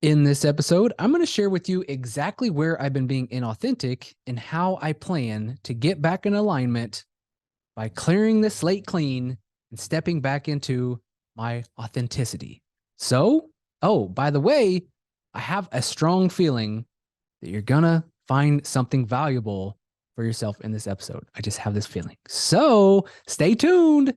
In this episode, I'm going to share with you exactly where I've been being inauthentic and how I plan to get back in alignment by clearing the slate clean and stepping back into my authenticity. So, by the way, I have a strong feeling that you're going to find something valuable for yourself in this episode. I just have this feeling. So, stay tuned.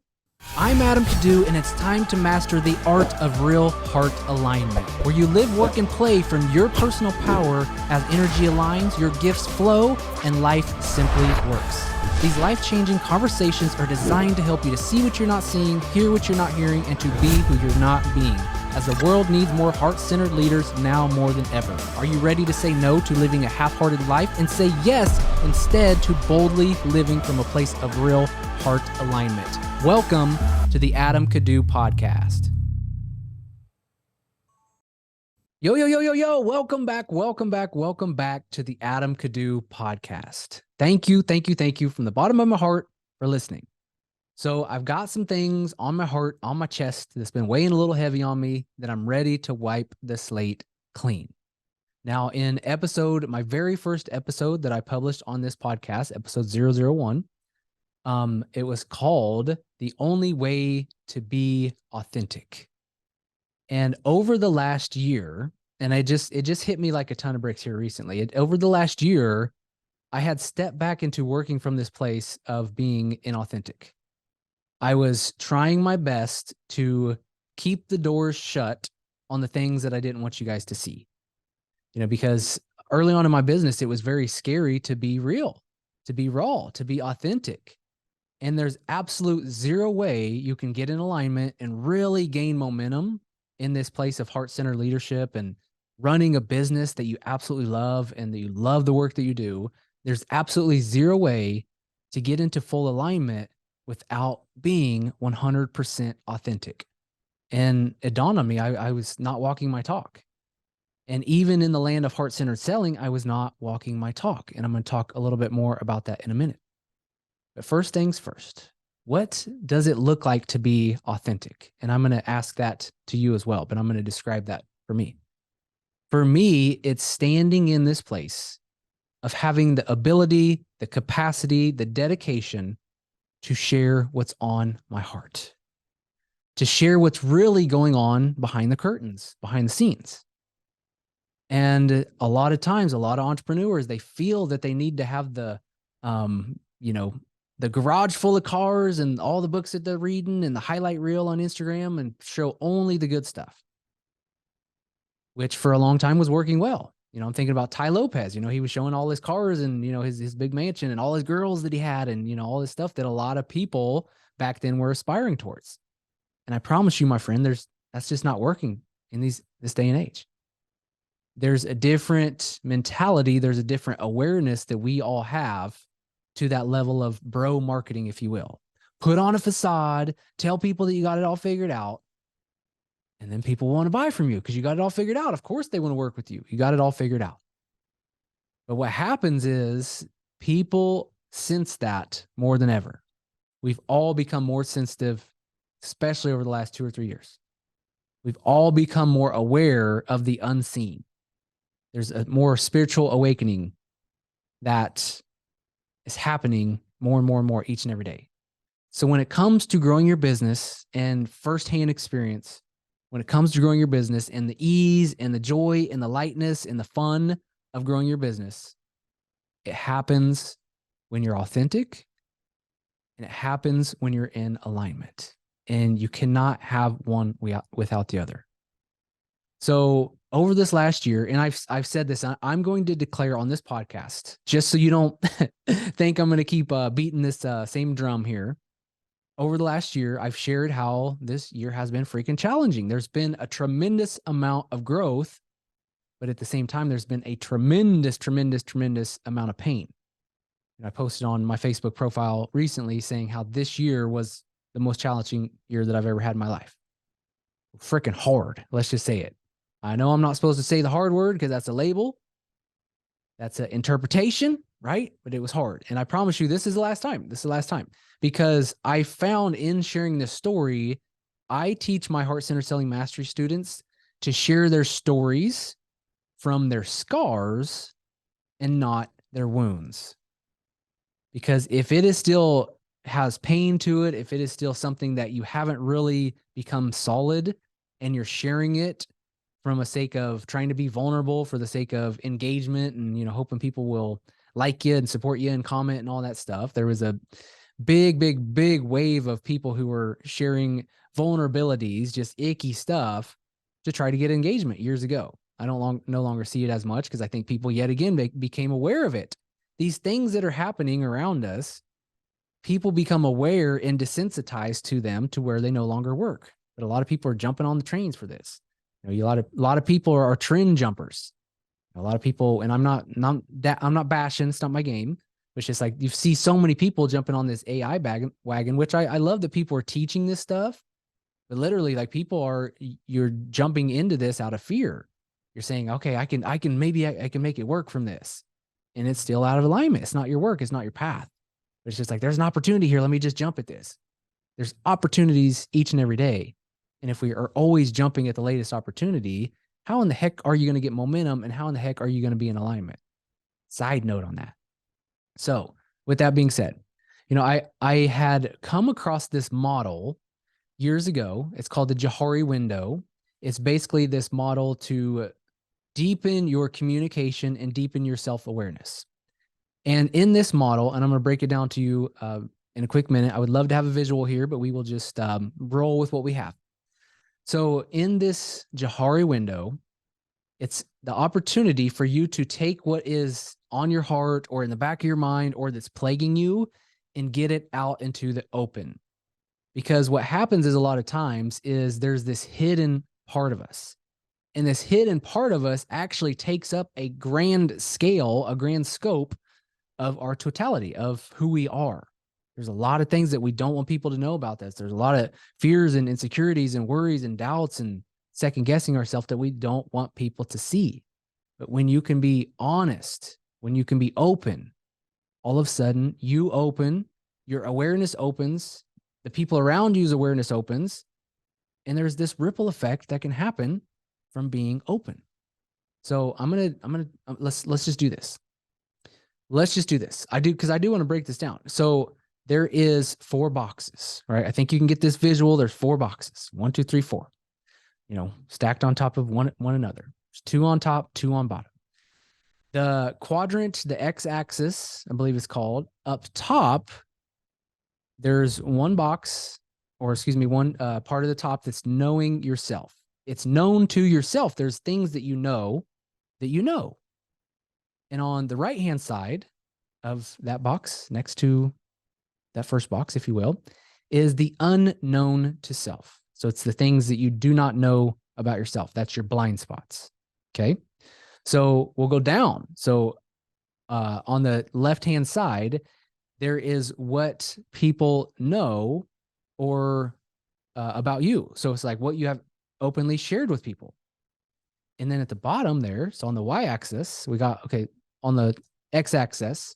I'm Adam Kadu, and it's time to master the art of real heart alignment, where you live, work, and play from your personal power as energy aligns, your gifts flow, and life simply works. These life-changing conversations are designed to help you to see what you're not seeing, hear what you're not hearing, and to be who you're not being, as the world needs more heart-centered leaders now more than ever. Are you ready to say no to living a half-hearted life and say yes instead to boldly living from a place of real heart alignment? Welcome to the Adam Kadu podcast. Yo. Welcome back to the Adam Kadu podcast. Thank you from the bottom of my heart for listening. So I've got some things on my heart, on my chest that's been weighing a little heavy on me that I'm ready to wipe the slate clean. Now, in my very first episode that I published on this podcast, episode 001, it was called The Only Way to Be Authentic. And over the last year, and it just hit me like a ton of bricks here recently. Over the last year, I had stepped back into working from this place of being inauthentic. I was trying my best to keep the doors shut on the things that I didn't want you guys to see. Because early on in my business, it was very scary to be real, to be raw, to be authentic. And there's absolute zero way you can get in alignment and really gain momentum in this place of heart-centered leadership and running a business that you absolutely love and that you love the work that you do. There's absolutely zero way to get into full alignment without being 100% authentic. And it dawned on me, I was not walking my talk. And even in the land of heart-centered selling, I was not walking my talk. And I'm going to talk a little bit more about that in a minute. But first things first, what does it look like to be authentic? And I'm going to ask that to you as well, but I'm going to describe that for me. For me, it's standing in this place of having the ability, the capacity, the dedication to share what's on my heart, to share what's really going on behind the curtains, behind the scenes. And a lot of times, a lot of entrepreneurs, they feel that they need to have the garage full of cars and all the books that they're reading and the highlight reel on Instagram and show only the good stuff, which for a long time was working well. I'm thinking about Ty Lopez. He was showing all his cars and, his big mansion and all his girls that he had and, all this stuff that a lot of people back then were aspiring towards. And I promise you, my friend, that's just not working in this day and age. There's a different mentality. There's a different awareness that we all have to that level of bro marketing, if you will. Put on a facade, tell people that you got it all figured out, and then people want to buy from you because you got it all figured out. Of course they want to work with you. You got it all figured out. But what happens is people sense that more than ever. We've all become more sensitive, especially over the last 2 or 3 years. We've all become more aware of the unseen. There's a more spiritual awakening that is happening more and more each and every day. So when it comes to growing your business and firsthand experience, when it comes to growing your business and the ease and the joy and the lightness and the fun of growing your business, it happens when you're authentic and it happens when you're in alignment. And you cannot have one without the other. So over this last year, and I've said this, I'm going to declare on this podcast, just so you don't think I'm going to keep beating this same drum here. Over the last year, I've shared how this year has been freaking challenging. There's been a tremendous amount of growth, but at the same time, there's been a tremendous amount of pain. And I posted on my Facebook profile recently saying how this year was the most challenging year that I've ever had in my life. Freaking hard. Let's just say it. I know I'm not supposed to say the hard word because that's a label. That's an interpretation, right? But it was hard. And I promise you, this is the last time. Because I found in sharing this story, I teach my Heart Center Selling Mastery students to share their stories from their scars and not their wounds. Because if it is still has pain to it, if it is still something that you haven't really become solid and you're sharing it from a sake of trying to be vulnerable for the sake of engagement and, you know, hoping people will like you and support you and comment and all that stuff. There was a big wave of people who were sharing vulnerabilities, just icky stuff to try to get engagement years ago. I no longer see it as much because I think people yet again became aware of it. These things that are happening around us, people become aware and desensitized to them to where they no longer work. But a lot of people are jumping on the trains for this. You know, a lot of people are trend jumpers. A lot of people, and I'm not bashing, it's not my game. It's just like you see so many people jumping on this AI wagon, which I love that people are teaching this stuff. But literally, like you're jumping into this out of fear. You're saying, okay, I can make it work from this. And it's still out of alignment. It's not your work. It's not your path. But it's just like, there's an opportunity here. Let me just jump at this. There's opportunities each and every day. And if we are always jumping at the latest opportunity, how in the heck are you going to get momentum? And how in the heck are you going to be in alignment? Side note on that. So with that being said, you know, I had come across this model years ago. It's called the Johari window. It's basically this model to deepen your communication and deepen your self-awareness. And in this model, and I'm going to break it down to you in a quick minute. I would love to have a visual here, but we will just roll with what we have. So in this Johari window, it's the opportunity for you to take what is on your heart or in the back of your mind or that's plaguing you and get it out into the open. Because what happens is a lot of times is there's this hidden part of us. And this hidden part of us actually takes up a grand scale, a grand scope of our totality, of who we are. There's a lot of things that we don't want people to know about this. There's a lot of fears and insecurities and worries and doubts and second guessing ourselves that we don't want people to see. But when you can be honest, when you can be open, all of a sudden you open, your awareness opens, the people around you's awareness opens, and there's this ripple effect that can happen from being open. So let's just do this. Let's just do this. Because I do want to break this down. So there is 4 boxes, right? I think you can get this visual. There's 4 boxes, 1, 2, 3, 4, you know, stacked on top of one another. There's 2 on top, 2 on bottom. The quadrant, the x-axis, I believe it's called, up top, there's one box, or excuse me, one part of the top that's knowing yourself. It's known to yourself. There's things that you know that you know. And on the right-hand side of that box, next to that first box, if you will, is the unknown to self. So it's the things that you do not know about yourself. That's your blind spots. Okay. So we'll go down. So on the left-hand side, there is what people know or about you. So it's like what you have openly shared with people. And then at the bottom there, so on the y-axis, we got, okay, on the x-axis,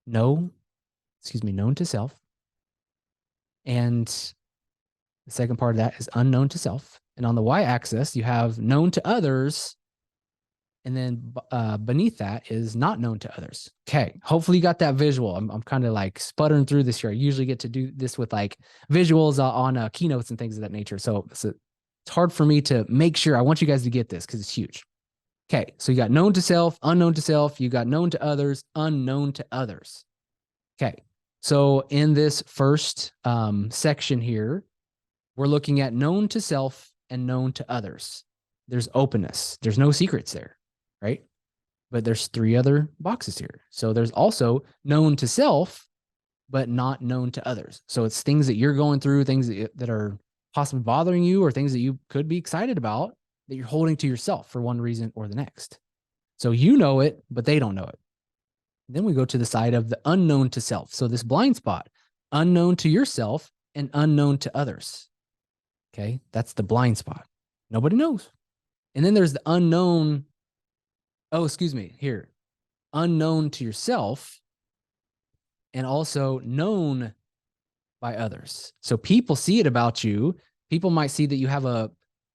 known to self. And the second part of that is unknown to self. And on the y-axis, you have known to others. And then beneath that is not known to others. Okay, hopefully you got that visual. I'm kind of like sputtering through this here. I usually get to do this with like visuals on keynotes and things of that nature. So it's hard for me to make sure. I want you guys to get this because it's huge. Okay, so you got known to self, unknown to self. You got known to others, unknown to others. Okay, so in this first section here, we're looking at known to self and known to others. There's openness. There's no secrets there, right? But there's 3 other boxes here. So there's also known to self, but not known to others. So it's things that you're going through, things that are possibly bothering you, or things that you could be excited about that you're holding to yourself for one reason or the next. So you know it, but they don't know it. Then we go to the side of the unknown to self. So this blind spot, unknown to yourself and unknown to others. Okay, that's the blind spot. Nobody knows. And then there's the unknown. Oh, excuse me. Here, unknown to yourself and also known by others. So people see it about you. People might see that you have a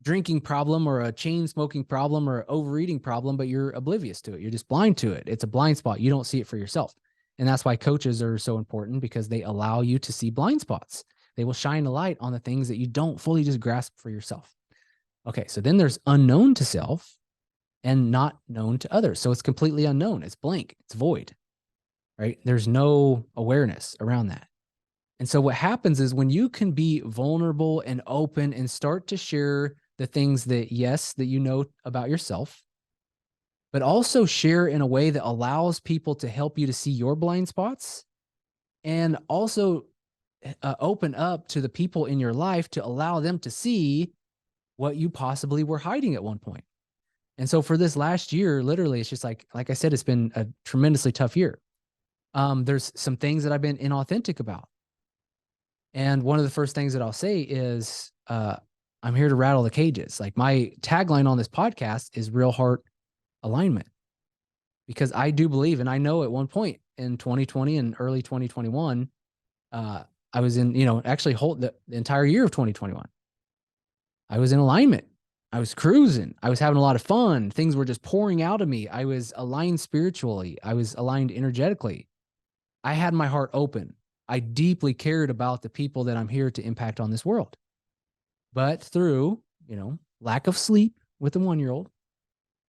drinking problem or a chain smoking problem or overeating problem, but you're oblivious to it. You're just blind to it. It's a blind spot. You don't see it for yourself. And that's why coaches are so important, because they allow you to see blind spots. They will shine a light on the things that you don't fully just grasp for yourself. Okay, so then there's unknown to self and not known to others. So it's completely unknown. It's blank. It's void, right? There's no awareness around that. And so what happens is when you can be vulnerable and open and start to share the things that, yes, that you know about yourself, but also share in a way that allows people to help you to see your blind spots, and also open up to the people in your life to allow them to see what you possibly were hiding at one point. And so for this last year, literally, it's just like I said, it's been a tremendously tough year. There's some things that I've been inauthentic about. And one of the first things that I'll say is, I'm here to rattle the cages. Like, my tagline on this podcast is real heart alignment, because I do believe, and I know at one point in 2020 and early 2021, I was in, actually the entire year of 2021, I was in alignment. I was cruising. I was having a lot of fun. Things were just pouring out of me. I was aligned spiritually. I was aligned energetically. I had my heart open. I deeply cared about the people that I'm here to impact on this world. But through, lack of sleep with a 1-year-old,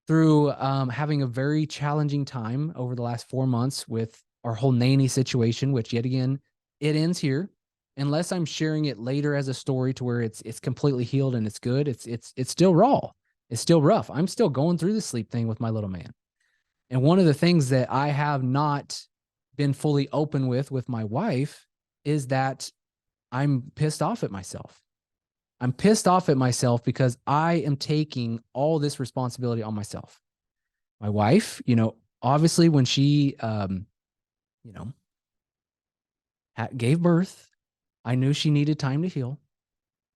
through having a very challenging time over the last 4 months with our whole nanny situation, which yet again, it ends here. Unless I'm sharing it later as a story to where it's completely healed and it's good, it's still raw. It's still rough. I'm still going through the sleep thing with my little man. And one of the things that I have not been fully open with my wife is that I'm pissed off at myself. I'm pissed off at myself because I am taking all this responsibility on myself. My wife, obviously when she, gave birth, I knew she needed time to heal.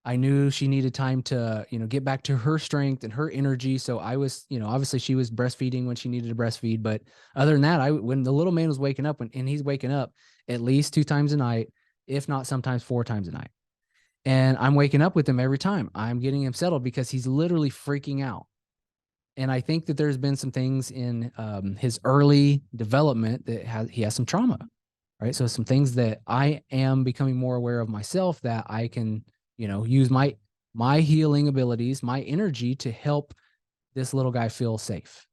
I knew she needed time to, get back to her strength and her energy. So I was, obviously she was breastfeeding when she needed to breastfeed. But other than that, when the little man was waking up, and he's waking up at least 2 times a night, if not sometimes 4 times a night. And I'm waking up with him every time. I'm getting him settled because he's literally freaking out. And I think that there's been some things in his early development that he has some trauma, right? So some things that I am becoming more aware of myself, that I can, use my healing abilities, my energy to help this little guy feel safe,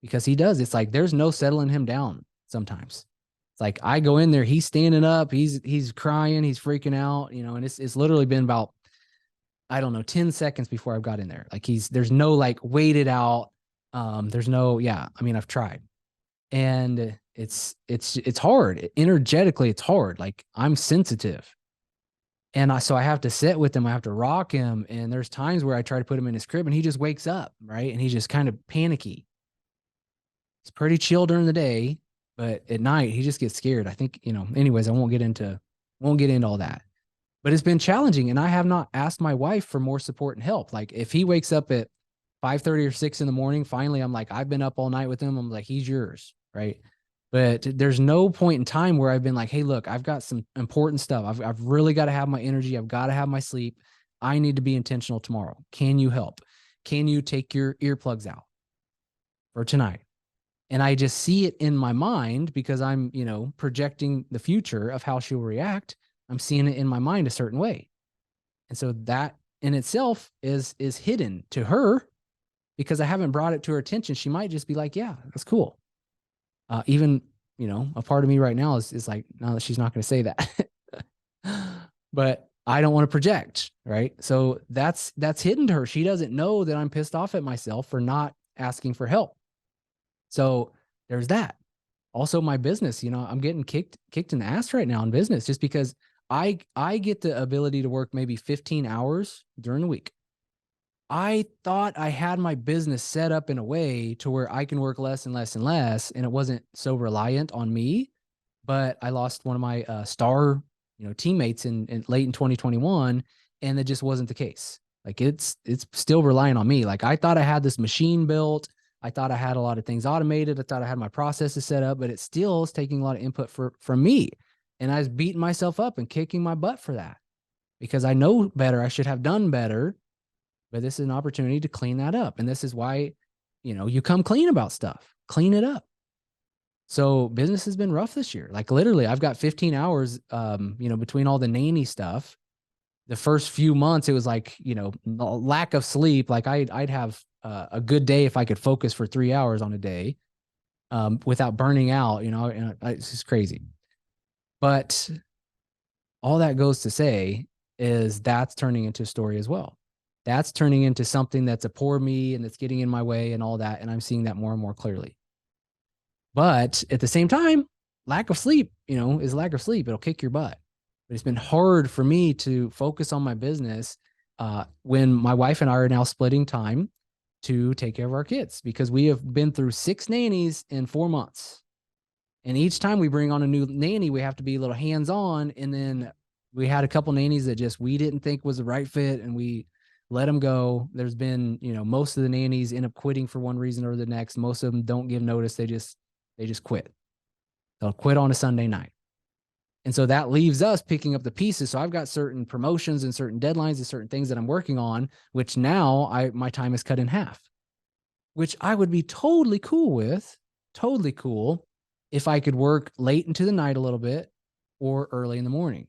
because he does. It's like there's no settling him down sometimes. It's like I go in there, he's standing up, he's crying, he's freaking out, and it's literally been about, I don't know, 10 seconds before I've got in there. Like there's no like waited out. There's no, I've tried, and it's hard. Energetically, it's hard. Like I'm sensitive. And so I have to sit with him. I have to rock him. And there's times where I try to put him in his crib and he just wakes up, right? And he's just kind of panicky. He's pretty chill during the day, but at night he just gets scared. I think, anyways, I won't get into all that. But it's been challenging. And I have not asked my wife for more support and help. Like if he wakes up at 5:30 or 6 in the morning, finally, I'm like, I've been up all night with him. I'm like, he's yours, right? But there's no point in time where I've been like, hey, look, I've got some important stuff. I've really got to have my energy. I've got to have my sleep. I need to be intentional tomorrow. Can you help? Can you take your earplugs out for tonight? And I just see it in my mind because I'm, projecting the future of how she'll react. I'm seeing it in my mind a certain way. And so that in itself is hidden to her because I haven't brought it to her attention. She might just be like, yeah, that's cool. Even, a part of me right now is like, no, she's not going to say that, but I don't want to project. Right. So that's hidden to her. She doesn't know that I'm pissed off at myself for not asking for help. So there's that. Also my business, I'm getting kicked in the ass right now in business just because I get the ability to work maybe 15 hours during the week. I thought I had my business set up in a way to where I can work less and less and less, and it wasn't so reliant on me. But I lost one of my star, teammates in late in 2021, and it just wasn't the case. Like it's still relying on me. Like I thought I had this machine built. I thought I had a lot of things automated. I thought I had my processes set up, but it still is taking a lot of input from me. And I was beating myself up and kicking my butt for that because I know better. I should have done better. But this is an opportunity to clean that up. And this is why, you come clean about stuff, clean it up. So business has been rough this year. Like literally, I've got 15 hours, between all the nanny stuff. The first few months, it was like, lack of sleep. Like I'd have a good day if I could focus for 3 hours on a day, without burning out, and it's just crazy. But all that goes to say is that's turning into a story as well. That's turning into something that's a poor me and that's getting in my way and all that. And I'm seeing that more and more clearly. But at the same time, lack of sleep, is lack of sleep. It'll kick your butt. But it's been hard for me to focus on my business when my wife and I are now splitting time to take care of our kids, because we have been through 6 nannies in 4 months. And each time we bring on a new nanny, we have to be a little hands-on. And then we had a couple nannies that just we didn't think was the right fit, and we let them go. There's been, most of the nannies end up quitting for one reason or the next. Most of them don't give notice. They just quit. They'll quit on a Sunday night. And so that leaves us picking up the pieces. So I've got certain promotions and certain deadlines and certain things that I'm working on, which now my time is cut in half, which I would be totally cool with, totally cool if I could work late into the night a little bit or early in the morning.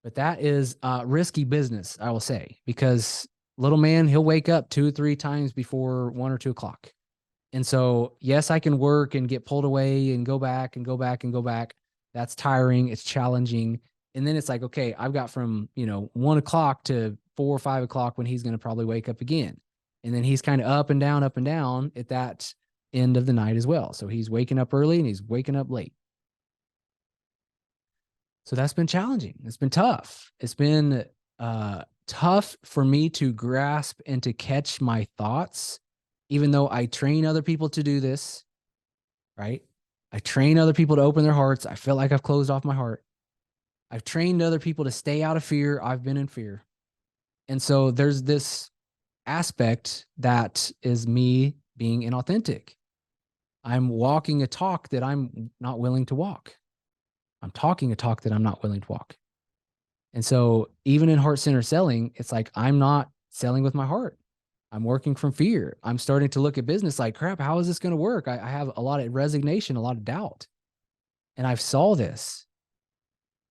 But that is risky business, I will say, because little man, he'll wake up 2 or 3 times before 1 or 2 o'clock. And so, yes, I can work and get pulled away and go back and go back and go back. That's tiring. It's challenging. And then it's like, okay, I've got from, 1 o'clock to 4 or 5 o'clock when he's going to probably wake up again. And then he's kind of up and down at that end of the night as well. So he's waking up early and he's waking up late. So that's been challenging. It's been tough. It's been tough for me to grasp and to catch my thoughts, even though I train other people to do this, right? I train other people to open their hearts. I feel like I've closed off my heart. I've trained other people to stay out of fear. I've been in fear. And so there's this aspect that is me being inauthentic. I'm walking a talk that I'm not willing to walk. I'm talking a talk that I'm not willing to walk. And so even in heart-centered selling, it's like I'm not selling with my heart. I'm working from fear. I'm starting to look at business like, crap, how is this going to work? I have a lot of resignation, a lot of doubt. And I've saw this.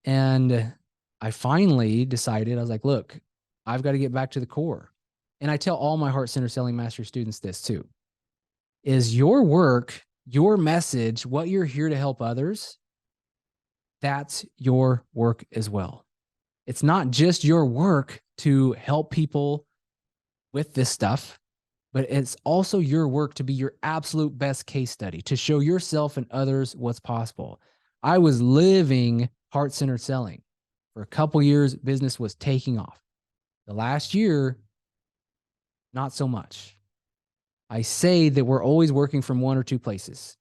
And I finally decided, I was like, look, I've got to get back to the core. And I tell all my heart-centered selling mastery students this too, is your work, your message, what you're here to help others, that's your work as well. It's not just your work to help people with this stuff, but it's also your work to be your absolute best case study, to show yourself and others what's possible. I was living heart-centered selling. For a couple years, business was taking off. The last year, not so much. I say that we're always working from 1 or 2 places.